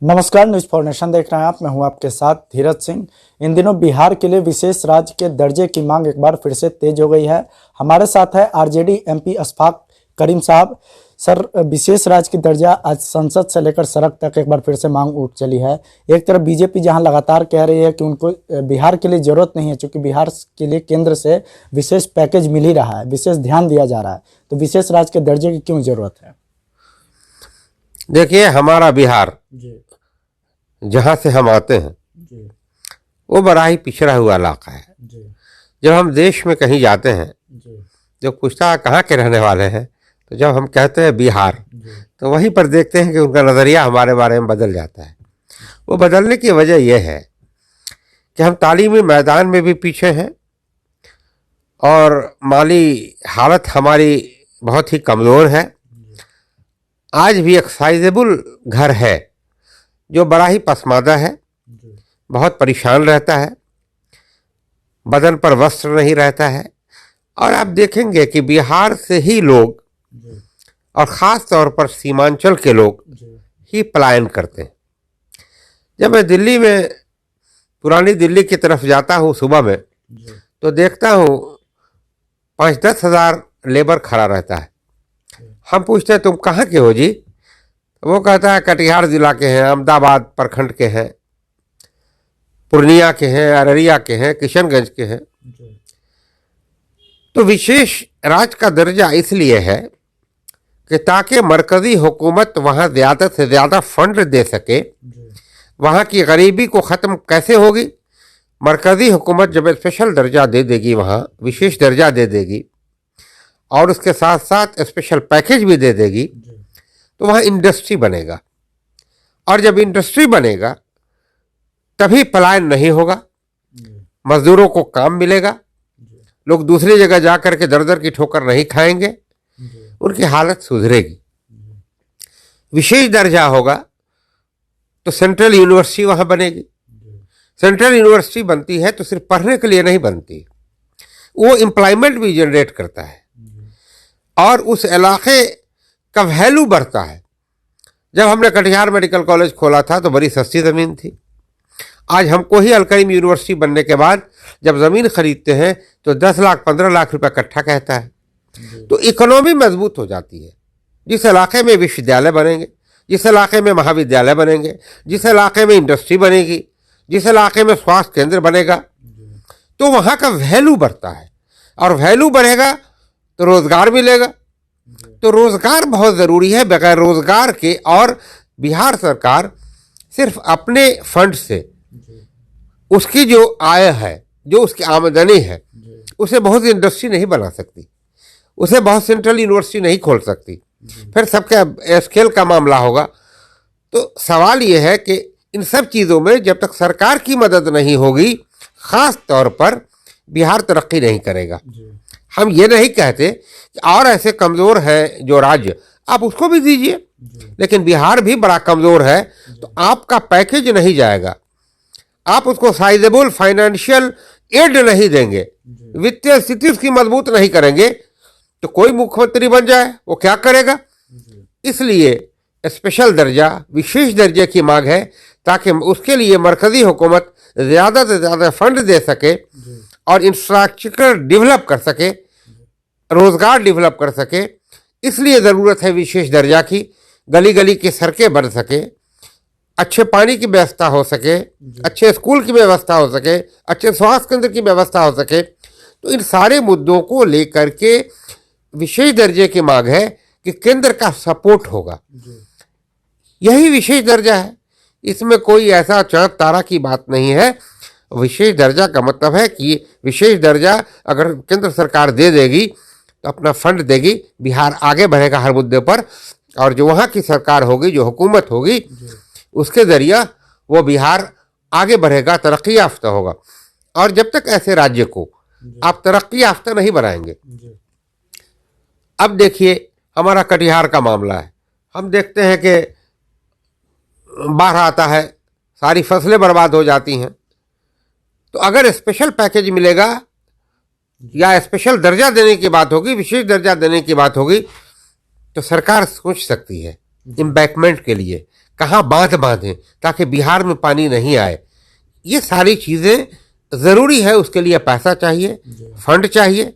नमस्कार, news for nation देख रहे हैं आप। मैं हूं आपके साथ धीरज सिंह। इन दिनों बिहार के लिए विशेष राज्य के दर्जे की मांग एक बार फिर से तेज हो गई है। हमारे साथ है आरजेडी एमपी अशफाक करीम साहब। सर, विशेष राज्य की दर्जा आज संसद से लेकर सड़क तक एक बार फिर से मांग उठ चली है। एक तरफ बीजेपी जहां लगातार कह रही है कि उनको बिहार के लिए जरूरत नहीं है, क्योंकि बिहार के लिए केंद्र से विशेष पैकेज मिल ही रहा है, विशेष ध्यान दिया जा रहा है, तो विशेष राज्य के दर्जे की क्यों जरूरत है? देखिए, हमारा बिहार जी जहाँ से हम आते हैं जी वो बड़ा ही पिछड़ा हुआ इलाका है। जी जब हम देश में कहीं जाते हैं, जी जो पूछता है कहाँ के रहने वाले हैं, तो जब हम कहते हैं बिहार, तो वहीं पर देखते हैं कि उनका नज़रिया हमारे बारे में बदल जाता है। वो बदलने की वजह यह है कि हम तालीमी मैदान में भी पीछे हैं और माली हालत हमारी बहुत ही कमज़ोर है। आज भी एक साइजेबल घर है जो बड़ा ही पसमादा है, बहुत परेशान रहता है, बदन पर वस्त्र नहीं रहता है। और आप देखेंगे कि बिहार से ही लोग और ख़ास तौर पर सीमांचल के लोग ही पलायन करते हैं। जब मैं दिल्ली में पुरानी दिल्ली की तरफ जाता हूँ सुबह में, तो देखता हूँ 5-10 हज़ार लेबर खड़ा रहता है। हम पूछते हैं तुम कहाँ के हो जी? वो कहता है कटिहार जिला के हैं, अहमदाबाद प्रखंड के हैं, पूर्णिया के हैं, अररिया के हैं, किशनगंज के हैं। तो विशेष राज्य का दर्जा इसलिए है कि ताकि मरकज़ी हुकूमत वहाँ ज़्यादा से ज़्यादा फंड दे सके। वहाँ की गरीबी को ख़त्म कैसे होगी? मरकज़ी हुकूमत जब स्पेशल दर्जा दे देगी, वहाँ विशेष दर्जा दे देगी और उसके साथ साथ स्पेशल पैकेज भी दे देगी, तो वहाँ इंडस्ट्री बनेगा। और जब इंडस्ट्री बनेगा तभी पलायन नहीं होगा, मजदूरों को काम मिलेगा, लोग दूसरी जगह जा कर के दर दर की ठोकर नहीं खाएंगे, उनकी हालत सुधरेगी। विशेष दर्जा होगा तो सेंट्रल यूनिवर्सिटी वहाँ बनेगी। सेंट्रल यूनिवर्सिटी बनती है तो सिर्फ पढ़ने के लिए नहीं बनती, वो एम्प्लॉयमेंट भी जनरेट करता है और उस इलाके का वैल्यू बढ़ता है। जब हमने कटिहार मेडिकल कॉलेज खोला था तो बड़ी सस्ती ज़मीन थी। आज हमको ही अल करीम यूनिवर्सिटी बनने के बाद जब ज़मीन खरीदते हैं तो 10 लाख 15 लाख रुपए इकट्ठा कहता है। तो इकोनॉमी मजबूत हो जाती है। जिस इलाके में विश्वविद्यालय बनेंगे, जिस इलाके में महाविद्यालय बनेंगे, जिस इलाके में इंडस्ट्री बनेगी, जिस इलाके में स्वास्थ्य केंद्र बनेगा, तो वहाँ का वैल्यू बढ़ता है और वैल्यू बढ़ेगा तो रोज़गार मिलेगा। तो रोज़गार बहुत ज़रूरी है। बगैर रोज़गार के और बिहार सरकार सिर्फ अपने फंड से उसकी जो आय है, जो उसकी आमदनी है, उसे बहुत इंडस्ट्री नहीं बना सकती, उसे बहुत सेंट्रल यूनिवर्सिटी नहीं खोल सकती, फिर सबके स्केल का मामला होगा। तो सवाल ये है कि इन सब चीज़ों में जब तक सरकार की मदद नहीं होगी, ख़ास तौर पर बिहार तरक्की नहीं करेगा। हम ये नहीं कहते कि और ऐसे कमज़ोर हैं जो राज्य, आप उसको भी दीजिए, लेकिन बिहार भी बड़ा कमज़ोर है तो आपका पैकेज नहीं जाएगा, आप उसको साइजेबल फाइनेंशियल एड नहीं देंगे, वित्तीय स्थिति उसकी मजबूत नहीं करेंगे, तो कोई मुख्यमंत्री बन जाए वो क्या करेगा? इसलिए स्पेशल दर्जा, विशेष दर्जे की मांग है ताकि उसके लिए मरकज़ी हुकूमत ज़्यादा से ज़्यादा फंड दे सके और इंफ्रास्ट्रक्चर डेवलप कर सके, रोज़गार डेवलप कर सके। इसलिए ज़रूरत है विशेष दर्जा की। गली गली की सड़कें बन सके, अच्छे पानी की व्यवस्था हो सके, अच्छे स्कूल की व्यवस्था हो सके, अच्छे स्वास्थ्य केंद्र की व्यवस्था हो सके। तो इन सारे मुद्दों को लेकर के विशेष दर्जे की मांग है कि केंद्र का सपोर्ट होगा। यही विशेष दर्जा है, इसमें कोई ऐसा चाँद तारा की बात नहीं है। विशेष दर्जा का मतलब है कि विशेष दर्जा अगर केंद्र सरकार दे देगी तो अपना फंड देगी, बिहार आगे बढ़ेगा हर मुद्दे पर, और जो वहाँ की सरकार होगी, जो हुकूमत होगी, उसके ज़रिया वो बिहार आगे बढ़ेगा, तरक्की याफ्ता होगा। और जब तक ऐसे राज्य को आप तरक्की याफ्ता नहीं बनाएंगे, अब देखिए हमारा कटिहार का मामला है, हम देखते हैं कि बाढ़ आता है, सारी फसलें बर्बाद हो जाती हैं। तो अगर स्पेशल पैकेज मिलेगा या स्पेशल दर्जा देने की बात होगी, विशेष दर्जा देने की बात होगी, तो सरकार सोच सकती है एम्बैंकमेंट के लिए, कहाँ बांध बांधें ताकि बिहार में पानी नहीं आए। ये सारी चीज़ें ज़रूरी है, उसके लिए पैसा चाहिए, फंड चाहिए।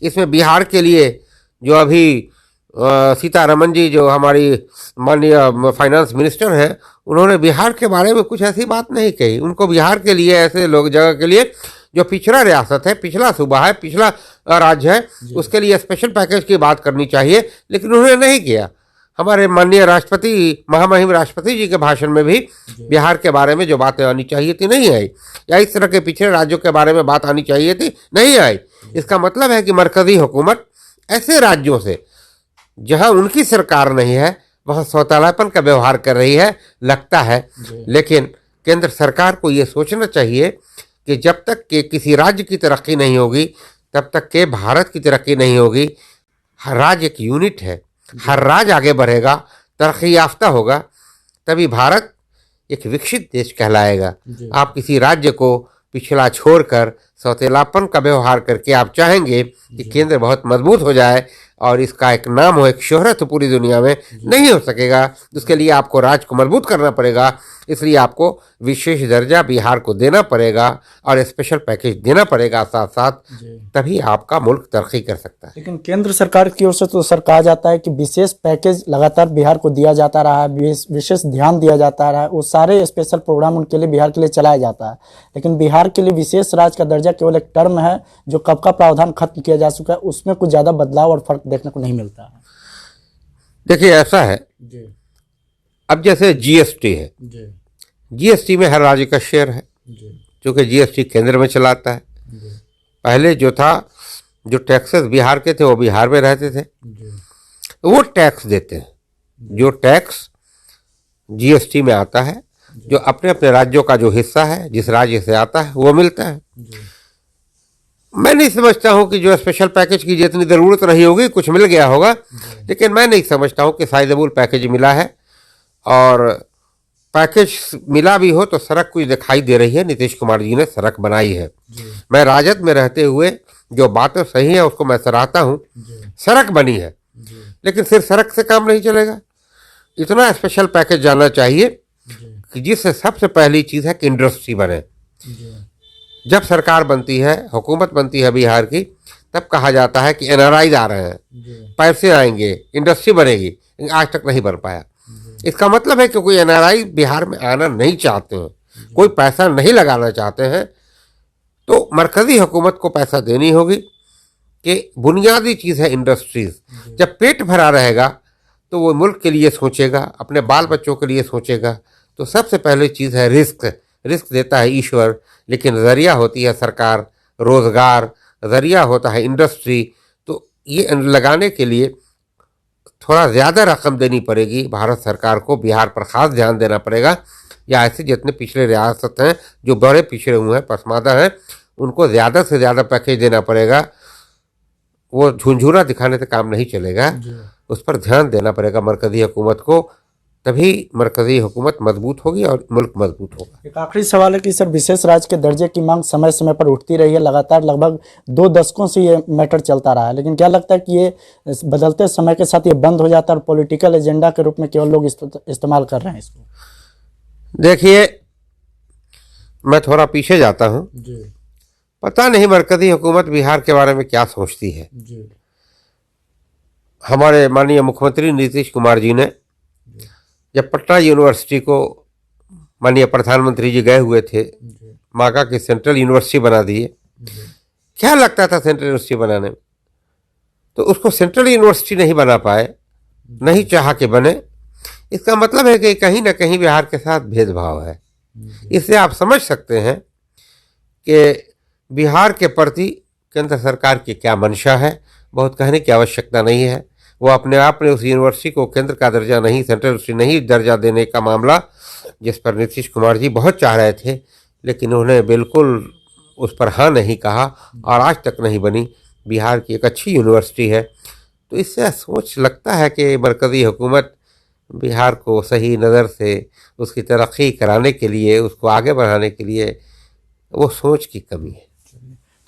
इसमें बिहार के लिए जो अभी सीतारमन जी जो हमारी माननीय फाइनेंस मिनिस्टर हैं, उन्होंने बिहार के बारे में कुछ ऐसी बात नहीं कही। उनको बिहार के लिए, ऐसे लोग जगह के लिए जो पिछड़ा रियासत है, पिछड़ा सूबा है, पिछड़ा राज्य है, उसके लिए स्पेशल पैकेज की बात करनी चाहिए, लेकिन उन्होंने नहीं किया। हमारे माननीय राष्ट्रपति, महामहिम राष्ट्रपति जी के भाषण में भी बिहार के बारे में जो बातें आनी चाहिए थी नहीं आई, या इस तरह के पिछड़े राज्यों के बारे में बात आनी चाहिए थी नहीं आई। इसका मतलब है कि मरकजी हुकूमत ऐसे राज्यों से जहां उनकी सरकार नहीं है वहां सौतेलापन का व्यवहार कर रही है, लगता है। लेकिन केंद्र सरकार को ये सोचना चाहिए कि जब तक के किसी राज्य की तरक्की नहीं होगी तब तक के भारत की तरक्की नहीं होगी। हर राज्य एक यूनिट है, हर राज्य आगे बढ़ेगा, तरक्की याफ्ता होगा, तभी भारत एक विकसित देश कहलाएगा। आप किसी राज्य को पिछड़ा छोड़कर सौतेलापन का व्यवहार करके आप चाहेंगे कि केंद्र बहुत मजबूत हो जाए और इसका एक नाम हो, एक शोहरत हो पूरी दुनिया में, नहीं हो सकेगा। उसके लिए आपको राज्य को मजबूत करना पड़ेगा, इसलिए आपको विशेष दर्जा बिहार को देना पड़ेगा और स्पेशल पैकेज देना पड़ेगा साथ साथ, तभी आपका मुल्क तरक्की कर सकता है। लेकिन केंद्र सरकार की ओर से तो सर कहा जाता है कि विशेष पैकेज लगातार बिहार को दिया जाता रहा है, विशेष ध्यान दिया जाता रहा है, वो सारे स्पेशल प्रोग्राम उनके लिए, बिहार के लिए चलाया जाता है। लेकिन बिहार के लिए विशेष राज्य का दर्जा केवल एक टर्म है जो कब का प्रावधान खत्म किया जा चुका है, उसमें कुछ ज़्यादा बदलाव और फर्क देखने को नहीं मिलता है। देखिए ऐसा है, अब जैसे जीएसटी है, जीएसटी में हर राज्य का शेयर है, क्योंकि जीएसटी केंद्र में चलाता है। पहले जो था, जो टैक्सेस बिहार के थे वो बिहार में रहते थे, वो टैक्स देते हैं। जो टैक्स जीएसटी में आता है, जो अपने अपने राज्यों का जो हिस्सा है, जिस राज्य से आता है वो मिलता है। मैं नहीं समझता हूं कि जो स्पेशल पैकेज की जितनी ज़रूरत रही होगी कुछ मिल गया होगा, लेकिन मैं नहीं समझता हूं कि साइजेबल पैकेज मिला है। और पैकेज मिला भी हो तो सड़क कुछ दिखाई दे रही है, नीतीश कुमार जी ने सड़क बनाई है। मैं राजद में रहते हुए जो बातें सही है उसको मैं सराहता हूँ, सड़क बनी है, लेकिन सिर्फ सड़क से काम नहीं चलेगा। इतना स्पेशल पैकेज जाना चाहिए कि जिससे सबसे पहली चीज़ है कि इंडस्ट्री बने। जब सरकार बनती है, हुकूमत बनती है बिहार की, तब कहा जाता है कि एनआरआई आ रहे हैं, पैसे आएंगे, इंडस्ट्री बनेगी, आज तक नहीं बन पाया। इसका मतलब है कि कोई एनआरआई बिहार में आना नहीं चाहते हैं, कोई पैसा नहीं लगाना चाहते हैं, तो मरकजी हुकूमत को पैसा देनी होगी कि बुनियादी चीज़ है इंडस्ट्रीज। जब पेट भरा रहेगा तो वो मुल्क के लिए सोचेगा, अपने बाल बच्चों के लिए सोचेगा। तो सबसे पहले चीज़ है रिस्क। रिस्क देता है ईश्वर, लेकिन ज़रिया होती है सरकार, रोज़गार, ज़रिया होता है इंडस्ट्री। तो ये लगाने के लिए थोड़ा ज़्यादा रकम देनी पड़ेगी भारत सरकार को, बिहार पर ख़ास ध्यान देना पड़ेगा। या ऐसे जितने पिछले रियासत हैं जो बड़े पिछड़े हुए हैं, पसमादा हैं, उनको ज़्यादा से ज़्यादा पैकेज देना पड़ेगा। वो झुंझुना दिखाने से काम नहीं चलेगा, उस पर ध्यान देना पड़ेगा मरकज़ी हुकूमत को, तभी मरकज़ी हुकूमत मजबूत होगी और मुल्क मजबूत होगा। एक आखिरी सवाल है कि सर, विशेष राज्य के दर्जे की मांग समय समय पर उठती रही है, लगातार लगभग 2 दशकों से ये मैटर चलता रहा है, लेकिन क्या लगता है कि ये बदलते समय के साथ ये बंद हो जाता है और पॉलिटिकल एजेंडा के रूप में केवल लोग इस्तेमाल कर रहे हैं इसको? देखिए, मैं थोड़ा पीछे जाता हूँ। पता नहीं मरकज़ी हुकूमत बिहार के बारे में क्या सोचती है। हमारे माननीय मुख्यमंत्री नीतीश कुमार जी ने जब पटना यूनिवर्सिटी को माननीय प्रधानमंत्री जी गए हुए थे, माका की सेंट्रल यूनिवर्सिटी बना दिए। क्या लगता था सेंट्रल यूनिवर्सिटी बनाने में, तो उसको सेंट्रल यूनिवर्सिटी नहीं बना पाए, नहीं चाहा कि बने। इसका मतलब है कि कहीं ना कहीं बिहार के साथ भेदभाव है। इससे आप समझ सकते हैं कि बिहार के प्रति केंद्र सरकार की क्या मंशा है। बहुत कहने की आवश्यकता नहीं है। वो अपने आप ने उस यूनिवर्सिटी को केंद्र का दर्जा नहीं, सेंट्रल यूनिवर्सिटी नहीं दर्जा देने का मामला, जिस पर नीतीश कुमार जी बहुत चाह रहे थे, लेकिन उन्होंने बिल्कुल उस पर हाँ नहीं कहा और आज तक नहीं बनी। बिहार की एक अच्छी यूनिवर्सिटी है। तो इससे सोच लगता है कि मरकज़ी हुकूमत बिहार को सही नज़र से उसकी तरक्की कराने के लिए, उसको आगे बढ़ाने के लिए, वो सोच की कमी है।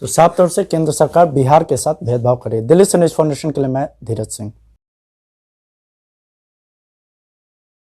तो साफ तौर से केंद्र सरकार बिहार के साथ भेदभाव करे। दिल्ली से न्यूज़ फाउंडेशन के लिए मैं धीरज सिंह।